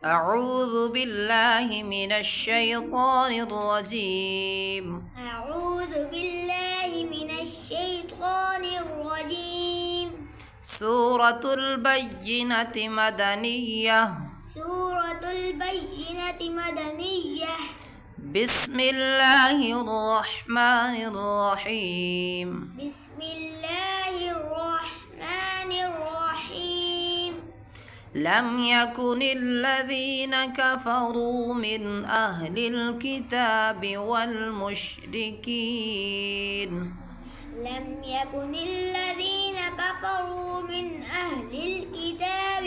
أعوذ بالله من الشيطان الرجيم. أعوذ بالله من الشيطان الرجيم. سورة البينة مدنية. سورة البينة مدنية. بسم الله الرحمن الرحيم. بسم الله الرحمن الرحيم. لم يكن الذين كفروا من أهل الكتاب والمشركين. لم يكن الذين كفروا من أهل الكتاب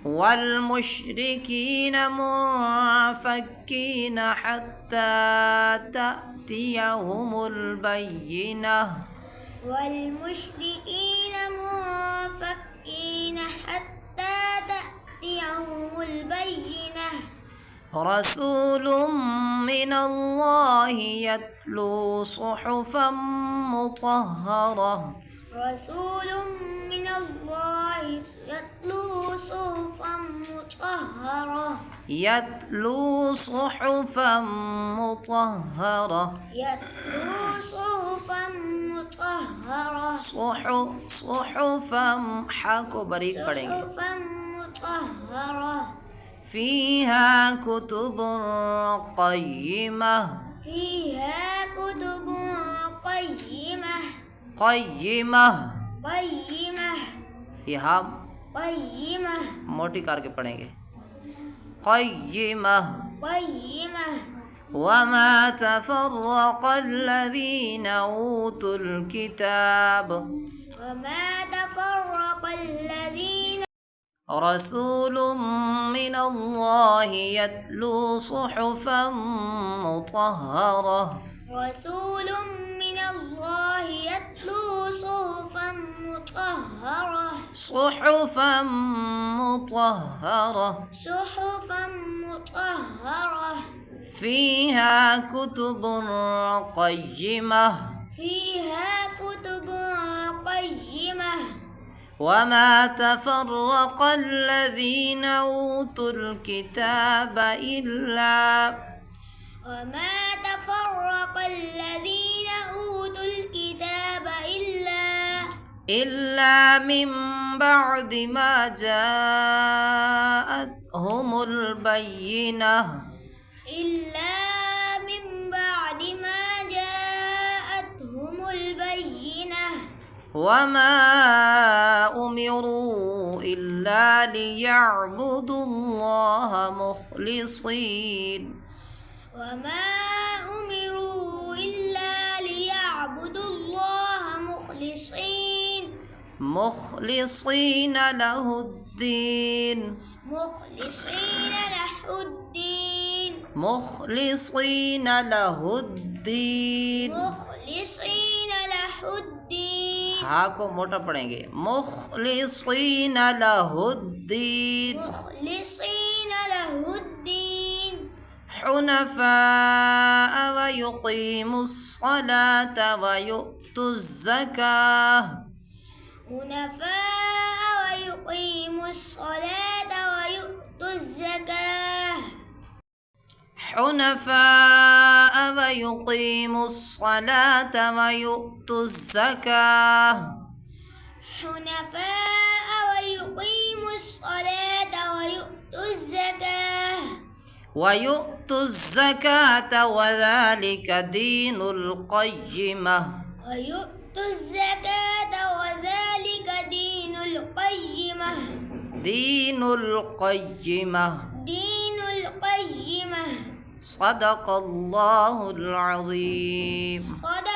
والمشركين منفكين حتى تأتيهم البينة. والمشركين منفكين حتى تأتيهم البينة. رسول من الله يتلو صحفا مطهرة. رسول من الله يتلو صحفا مطهرة. يتلو صحفا مطهرة. يتلو صحفا مطهرة. صحفا حاكو بريك पढ़ेंगे. صحفا مطهرة. فيها كتب قيمة. فيها كتب قيمة. قيمة قيمة. यहाँ قيمة. मोटी करके पढ़ेंगे. قيمة. قيمة. وما تفرق الذين أوتوا الكتاب. وما تفرق الذين. رسول من الله يتلو صحفا مطهرة. رسول من الله يتلو صحفا مطهرة. صحفا مطهرة. صحفا مطهرة. فيها كتب قيمة. فيها كتب قيمة. وما تفرق الذين أوتوا الكتاب وما تفرق الذين أوتوا الكتاب إلا من بعد ما جاءتهم البينة. إلا من بعد ما جاءتهم البينة. وما أمروا إلا ليعبدوا الله مخلصين. وما أمروا إلا ليعبدوا الله مخلصين له الدين. مخلصين له الدين. مخلصين له الدين. مخلصين له الدين. हाँ को मोटा पढ़ेंगे. मुखलिसीन लहुद्दीन. مخلصين له الدين. حنفاء ويقيموا الصلاة ويؤتوا الزكاة. حنفاء ويقيموا الصلاة ويؤتوا الزكاة. حنفاء ويقيموا الصلاة ويؤتوا الزكاة. حنفاء ويقيموا الصلاة ويؤتوا الزكاة. ويؤتوا الزكاة وذلك دين القيمة. ويؤتوا الزكاة وذلك دين القيمة. دين القيمة. دين القيمة. صدق الله العظيم. صدق